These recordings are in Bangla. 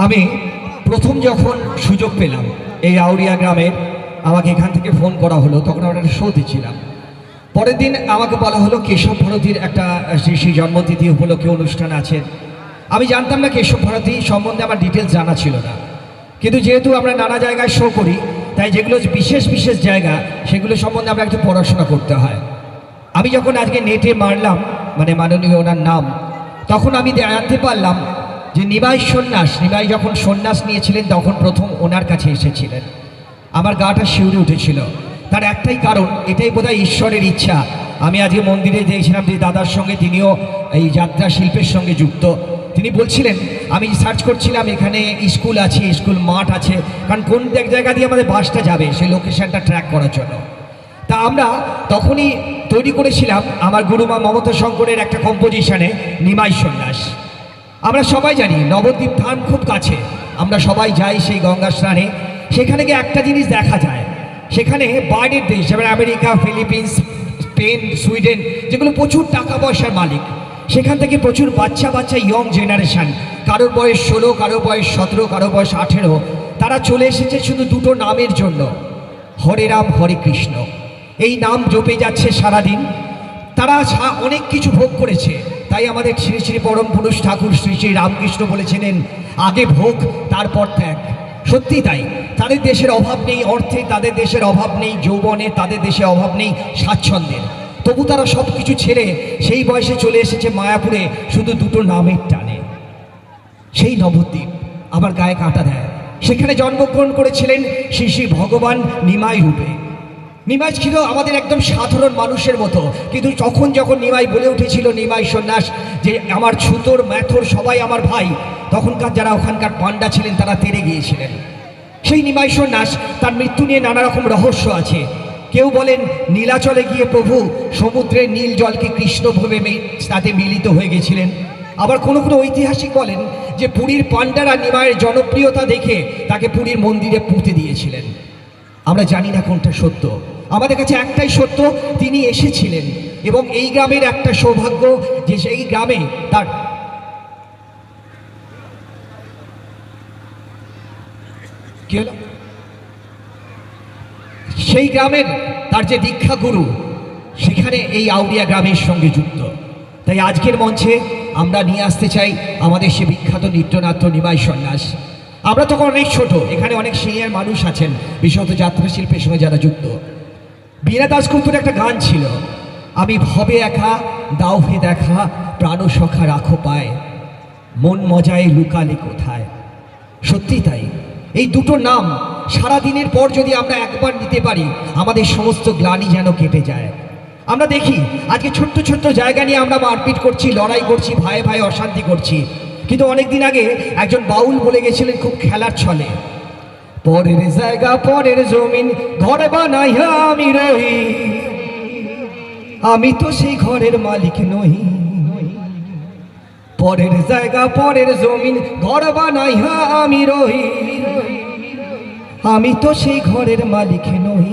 আমি প্রথম যখন সুযোগ পেলাম এই আউরিয়া গ্রামের, আমাকে এখান থেকে ফোন করা হলো, তখন আমরা একটা শোতে ছিলাম। পরের দিন আমাকে বলা হলো কেশব ভারতীর একটা সেই জন্মতিথি উপলক্ষে অনুষ্ঠান আছে। আমি জানতাম না কেশব ভারতী সম্বন্ধে, আমার ডিটেলস জানা ছিল না। কিন্তু যেহেতু আমরা নানা জায়গায় শো করি, তাই যেগুলো বিশেষ বিশেষ জায়গা সেগুলো সম্বন্ধে আমরা একটু পড়াশোনা করতে হয়। আমি যখন আজকে নেটে মারলাম মানে মাননীয় ওনার নাম, তখন আমি জানতে পারলাম যে নিমাই সন্ন্যাস, নিমাই যখন সন্ন্যাস নিয়েছিলেন তখন প্রথম ওনার কাছে এসেছিলেন। আমার গাটা শিউরে উঠেছিল। তার একটাই কারণ, এটাই বোধহয় ঈশ্বরের ইচ্ছা। আমি আজকে মন্দিরে গিয়েছিলাম যে দাদার সঙ্গে, তিনিও এই যাত্রা শিল্পের সঙ্গে যুক্ত। তিনি বলছিলেন, আমি সার্চ করছিলাম এখানে স্কুল আছে, স্কুল মাঠ আছে, কারণ কোন জায়গা দিয়ে আমাদের বাসটা যাবে সেই লোকেশনটা ট্র্যাক করার জন্য। তা আমরা তখনই তৈরি করেছিলাম আমার গুরুমা মমতা শঙ্করের একটা কম্পোজিশনে নিমাই সন্ন্যাস। আমরা সবাই জানি নবদ্বীপ ধাম খুব কাছে, আমরা সবাই যাই সেই গঙ্গা স্নানে। সেখানে গিয়ে একটা জিনিস দেখা যায়, সেখানে বাইরের দেশ যেমন আমেরিকা, ফিলিপিন্স, স্পেন, সুইডেন, যেগুলো প্রচুর টাকা পয়সার মালিক, সেখান থেকে প্রচুর বাচ্চা বাচ্চা ইয়ং জেনারেশান, কারোর বয়স 16, কারোর বয়স 17, কারোর বয়স 18, তারা চলে এসেছে শুধু দুটো নামের জন্য, হরে রাম হরে কৃষ্ণ। এই নাম জপে যাচ্ছে সারাদিন। তারা অনেক কিছু ভোগ করেছে, তাই আমাদের শ্রী শ্রী পরম পুরুষ ঠাকুর শ্রী শ্রী রামকৃষ্ণ বলেছিলেন, আগে ভোগ তারপর ত্যাগ। সত্যি তাই, তাদের দেশের অভাব নেই অর্থে, তাদের দেশের অভাব নেই যৌবনে, তাদের দেশে অভাব নেই স্বাচ্ছন্দ্যের। তবু তারা সব কিছু ছেড়ে সেই বয়সে চলে এসেছে মায়াপুরে শুধু দুটো নামের টানে। সেই নবদ্বীপ আবার গায়ে কাঁটা দেয়। সেখানে জন্মগ্রহণ করেছিলেন শ্রী শ্রী ভগবান নিমাই রূপে। নিমাই ছিল আমাদের একদম সাধারণ মানুষের মতো, কিন্তু যখন নিমাই বলে উঠেছিল নিমাই সন্ন্যাস, যে আমার ছুতোর ম্যাথর সবাই আমার ভাই, তখনকার যারা ওখানকার পান্ডা ছিলেন তারা তেড়ে গিয়েছিলেন। সেই নিমাই সন্ন্যাস, তার মৃত্যু নিয়ে নানা রকম রহস্য আছে। কেউ বলেন নীলাচলে গিয়ে প্রভু সমুদ্রের নীল জলকে কৃষ্ণ ভেবে তাতে মিলিত হয়ে গেছিলেন। আবার কোনো কোনো ঐতিহাসিক বলেন যে পুরীর পান্ডারা নিমাইয়ের জনপ্রিয়তা দেখে তাকে পুরীর মন্দিরে পুঁতে দিয়েছিলেন। আমরা জানি না কোনটা সত্য। আমাদের কাছে একটাই সত্য, তিনি এসেছিলেন। এবং এই গ্রামের একটা সৌভাগ্য যে সেই গ্রামে তার কি হলো, সেই গ্রামের তার যে দীক্ষা গুরু সেখানে এই আউরিয়া গ্রামের সঙ্গে যুক্ত। তাই আজকের মঞ্চে আমরা নিয়ে আসতে চাই আমাদের সে বিখ্যাত নৃত্যনাট্য নিমাই সন্ন্যাস। আমরা তখন অনেক ছোট, এখানে অনেক সিনিয়র মানুষ আছেন বিশেষত যাত্রা শিল্পের সঙ্গে যারা যুক্ত। বীণা দাশগুপ্তের একটা গান ছিল, আমি ভবে একা দাও হে দেখা, প্রাণ সখা রাখো পায়, মন মজায় লুকালে কোথায়। সত্যি তাই, এই দুটো নাম সারা দিনের পর যদি আমরা একবার নিতে পারি, আমাদের সমস্ত গ্লানি যেন কেটে যায়। আমরা দেখি আজকে ছোট্ট ছোট্ট জায়গা নিয়ে আমরা মারপিট করছি, লড়াই করছি, ভাই ভাই অশান্তি করছি। কিন্তু অনেকদিন আগে একজন বাউল বলে গেছিলেন খুব খেলার ছলে, পরের জায়গা পরের জমিন ঘর বানাইয়া আমি রহি, আমি তো সেই ঘরের মালিক নই। পরের জায়গা পরের জমিন ঘর বানাইয়া আমি রহি, আমি তো সেই ঘরের মালিক নই।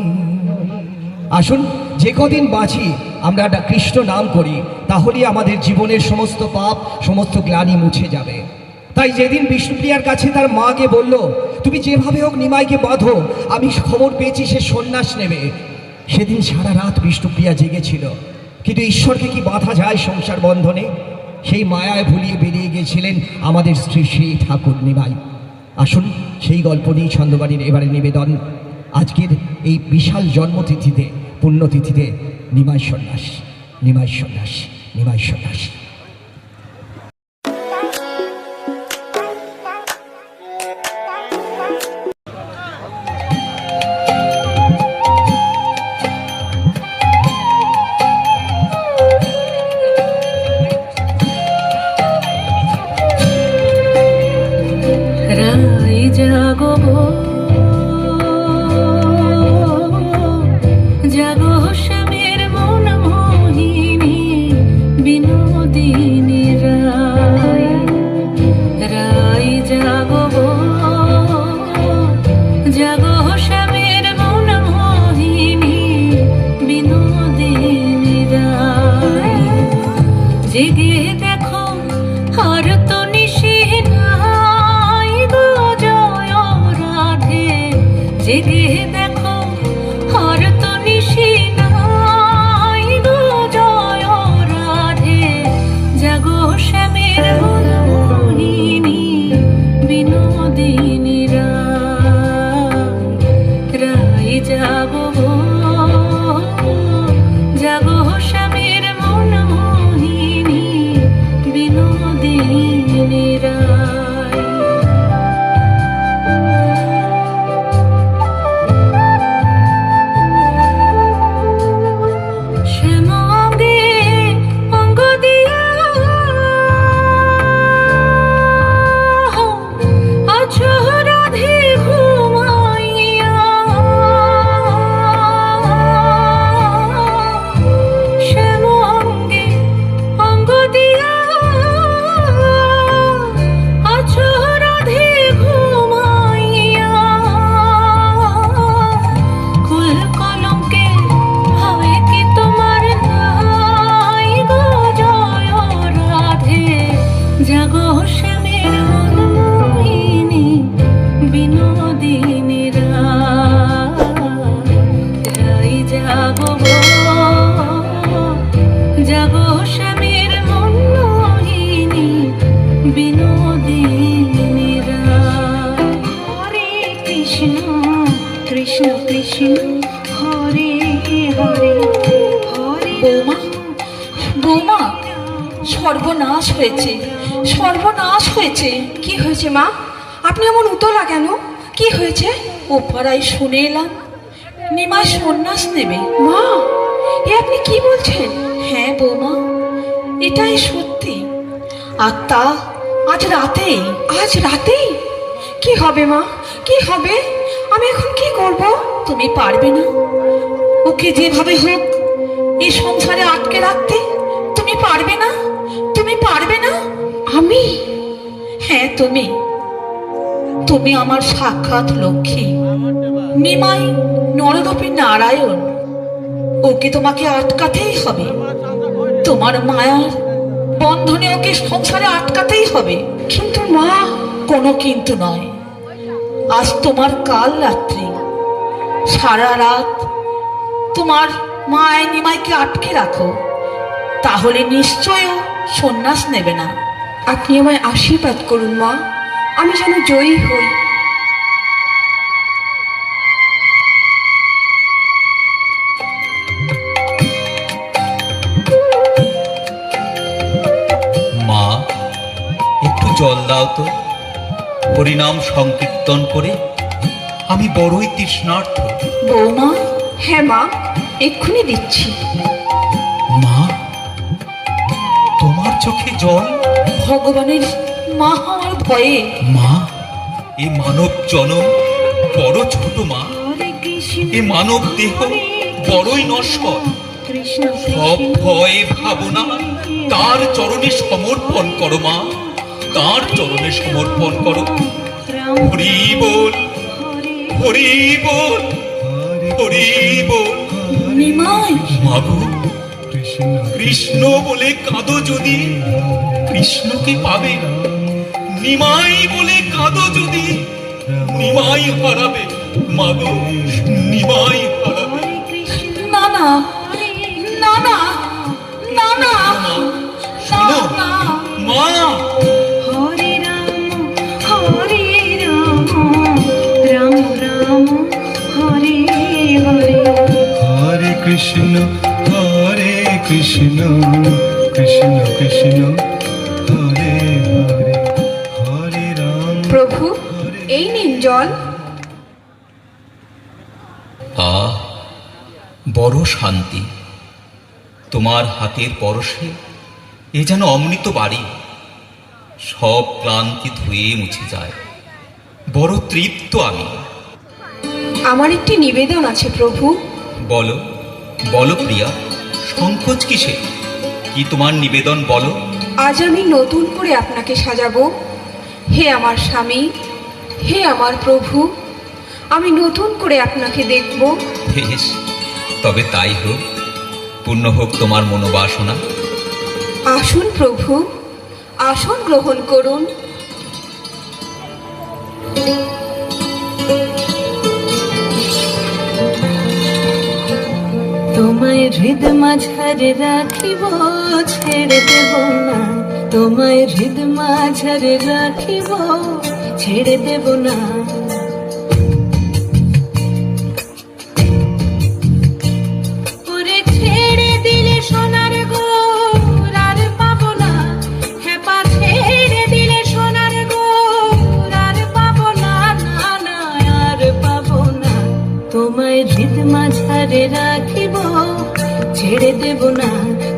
আসুন যে কদিন বাঁচি আমরা কৃষ্ণ নাম করি, তাহলেই আমাদের জীবনের সমস্ত পাপ, সমস্ত গ্লানি মুছে যাবে। তাই যেদিন বিষ্ণুপ্রিয়ার কাছে তার মাকে বলল, তুমি যেভাবে হোক নিমাইকে বাঁধো, আমি খবর পেয়েছি সে সন্ন্যাস নেবে, সেদিন সারা রাত বিষ্ণুপ্রিয়া জেগেছিল। কিন্তু ঈশ্বরকে কি বাঁধা যায় সংসার বন্ধনে? সেই মায়ায় ভুলিয়ে বেরিয়ে গিয়েছিলেন আমাদের শ্রী শ্রী ঠাকুর নিমাই। আসুন সেই গল্প নিয়ে ছন্দবাড়ির এবারে নিবেদন আজকের এই বিশাল জন্মতিথিতে, পুণ্যতিথিতে, নিমাই সন্ন্যাস, নিমাই সন্ন্যাস, নিমাই সন্ন্যাস। জাগো শ্যামের মন মোহিনী, বিনোদিনী রায়, রায় জাগো জাগো শ্যামের মন মোহিনী, বিনোদিনী রায়। জেগে দেখো আর তো নিশি নাই গো, সর্বনাশ হয়েছে, সর্বনাশ হয়েছে। কি হয়েছে মা? আপনি এমন উতলা কেন? কি হয়েছে? ও পাড়ায় শুনে এলাম নিমাই সন্ন্যাস নেবে। মা, এ আপনি কি বলছেন? হ্যাঁ বৌমা, এটাই সত্যি। আর তা আজ রাতেই। আজ রাতেই? কি হবে মা, কি হবে? আমি এখন কি করব? তুমি পারবে না ওকে যেভাবে হোক এই সংসারে আটকে রাখতে? তুমি পারবে না? তুমি পারবে না? আমি? হ্যাঁ তুমি। তুমি আমার সাক্ষাৎ লক্ষ্মী, নিমাই নররূপী নারায়ণ। ওকে তোমাকে আটকাতেই হবে, তোমার মায়ার বন্ধনে ওকে সংসারে আটকাতেই হবে। কিন্তু মা। কোনো কিন্তু নয়। আজ তোমার কাল রাত্রি, সারা রাত তোমার মায় নিমাইকে আটকে রাখো, তাহলে নিশ্চয়ই ও সন্ন্যাস নেবে না। আপনি আমায় আশীর্বাদ করুন মা, আমি যেন জয়ী হই। মা, একটু জল দাও তো। হরিনাম সংকীর্তন করে আমি বড়ই তৃষ্ণার্ত। বৌমা। হ্যাঁ মা, এক্ষুনি দিচ্ছি। মা, তোমার চোখে জল? ভগবানের মা হওয়ার ভয়ে। মা, এ মানব জনম বড় ছোট মা। এ মানব দেহ বড়ই নশ্বর। সব ভয় ভাবনা তার চরণে সমর্পণ করো মা, তার চরণে সমর্পণ করো। হরি বল, হরি বল, হরি বল। নিমাই। মাগো, কৃষ্ণ বলে কাঁদো যদি কৃষ্ণকে পাবে, নিমাই বলে কাঁদো যদি নিমাই হারাবে। মাগো, নিমাই হারাবে। না না না না না না শোনো মা। হরে রাম, রাম রাম, হরে হরে। হরে কৃষ্ণ, কৃষ্ণ কৃষ্ণ, হরে হরে, হরে রাম। প্রভু, এই নিন জল। আহ, বড় শান্তি তোমার হাতের পরশে। এ যেন অমৃত বাড়ি, সব ক্লান্তি ধুয়ে মুছে যায়। বড় তৃপ্ত আমি। আমার একটি নিবেদন আছে প্রভু। বলো, বলো প্রিয়া, সংকোচ কিসে? কি তোমার নিবেদন বলো। আজ আমি নতুন করে আপনাকে সাজাবো। হে আমার স্বামী, হে আমার প্রভু, আমি নতুন করে আপনাকে দেখব। বেশ, তবে তাই হোক। পূর্ণ হোক তোমার মনোবাসনা। আসুন প্রভু, আসন গ্রহণ করুন। তোমায় হৃদ মাঝারে রাখিব, ছেড়ে দেব না। তোমায় হৃদ মাঝারে রাখিব, ছেড়ে দেব না। ওরে ছেড়ে দিলে সোনার গোর আর পাবো না। হেপা ছেড়ে দিলে সোনার গোর আর পাবো না। না না, আর পাবো না। তোমায় হৃদ মাঝারে রাখিব, ছেড়ে দেব না।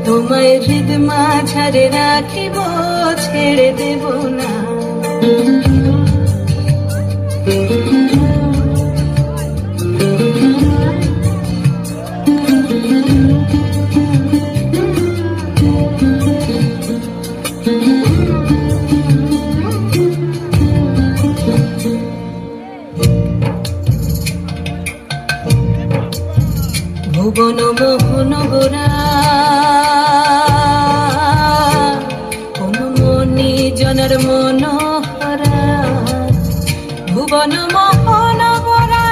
তোমায় হৃদ মাঝারে রাখিব, ছেড়ে দেব না। ভুবন মোহন গোরা, কোন মনি জনের মনোহরা। ভুবন মোহন গোরা,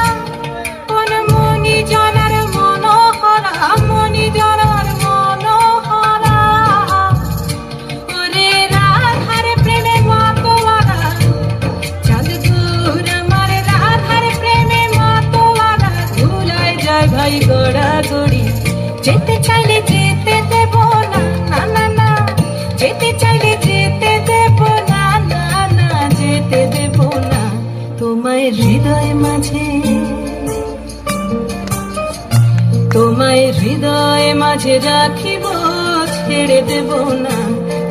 কোন মনি জনের মনোহরা। মনি জনের মনোহরা। ওরে রাধার প্রেমে মাতোয়ারা, চাঁদপুর আমার রাধার প্রেমে মাতোয়ারা। ধুলায় যায় ভাই গড়াগড়ি, যেতে চাইলে যেতে দেব না। না না না, যেতে তোমায় হৃদয় মাঝে, তোমায় হৃদয় মাঝে রাখিব, ছেড়ে দেব না।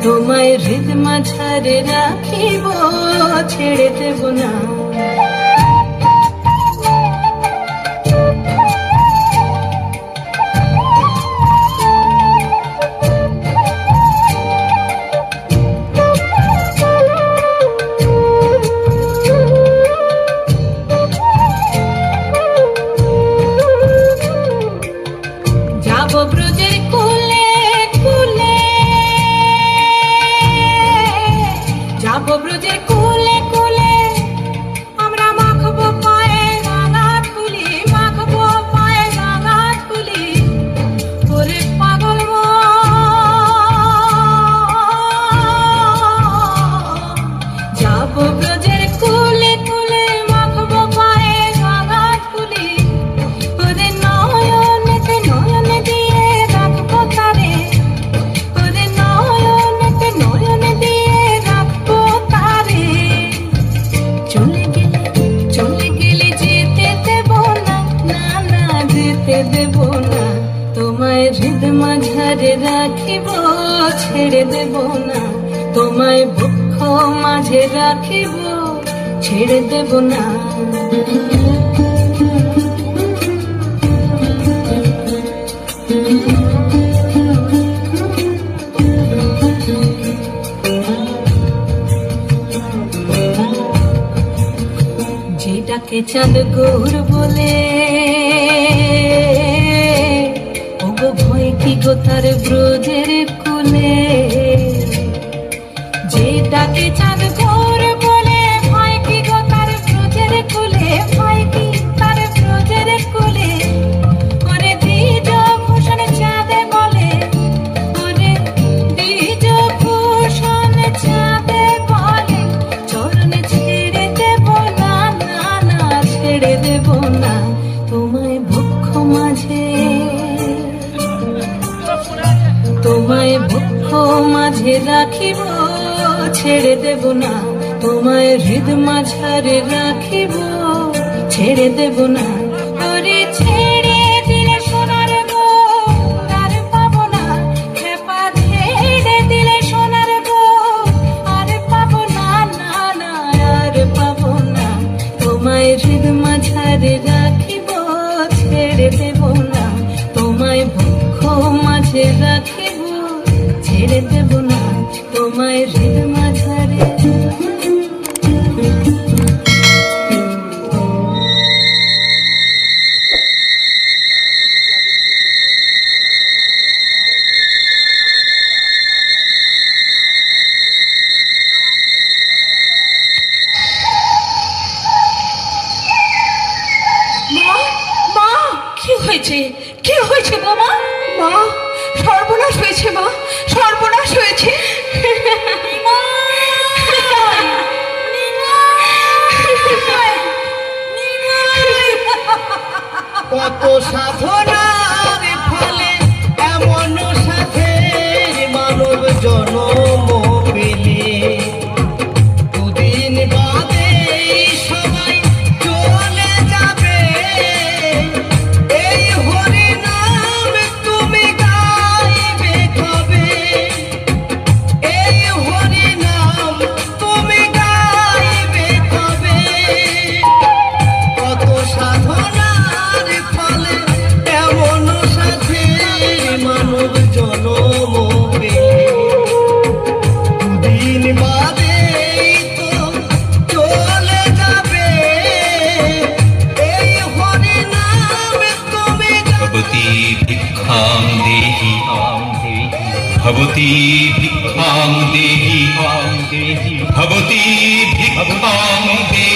তোমায় হৃদ মাঝারে রাখিব, ছেড়ে দেব না। যাব ব্রজের কুলে কুলে, যাব ব্রজের কুলে কুলে, আমরা মাখবো পায়ে রাঙা ধুলি, মাখবো পায়ে রাঙা ধুলি। ওরে পাগল মন, যাব ব্রজের কুলে কুলে, মাখবো পায়ে রাঙা ধুলি। ওরে নয়নেতে নয়ন দিয়ে রাখবো তারে, ওরে নয়নেতে নয়ন দিয়ে রাখবো তারে। চলে গেলে যেতে দেব না, না না যেতে দেব না। তোমায় হৃদ মাঝারে রাখিব, ছেড়ে দেব না। তোমায় বক্ষ মাঝে রাখিব, ছেড়ে দেব না। যেটাকে চাঁদ গৌর বলে, ওগো ভয় কি গো তার ব্রজের কুলে। যেটাকে চাঁদ গৌর বলে, ভয় কি গো তার ব্রজের কুলে, ভয় কি তার ব্রজের কুলে। ওরে দ্বিজ ভূষণ চাঁদে বলে, ওরে দ্বিজ ভূষণ চাঁদে বলে, চরণে ছেড়ে দেব না, না না ছেড়ে দেব না। তোমায় বক্ষ মাঝে, তোমায় বক্ষ মাঝে রাখিব, ছেড়ে দেব না। তোমায় হৃদ মাঝারে রাখিব, ছেড়ে দেব না। ওরে ছেড়ে দিলে সোনার গৌর আর পাবো না, খেপা ছেড়ে দিলে সোনার গৌর আর পাবো না, না না আর পাবো না। তোমায় হৃদ মাঝারে রাখিব, ছেড়ে দেব না। তোমায় বক্ষ মাঝে রাখিব, ছেড়ে দেব না। তোমায় হৃদ মাঝারে। মা, মা, কি হয়েছে? কি হয়েছে বাবা? মা, সর্বনাশ হয়েছে মা, সর্বনাশ হয়েছে। কত সাধনার ফলে এমন সাথে মানব জনম পেলে, দুদিন বাদে সবাই চলে যাবে। এই হরি নাম তুমি গাইবে কবে, এই হরি নাম তুমি গাইবে কবে। কত সাধনার ফলে এমন সাথে মানব জনম পেলে, দুদিন বাদে তো চলে যাবে। এই হরি নাম তুমি ভবতি ভিক্ষাং দেহি, ভবতি ভিক্ষাং দেহি, ভবতি ভিক্ষাং দেহি।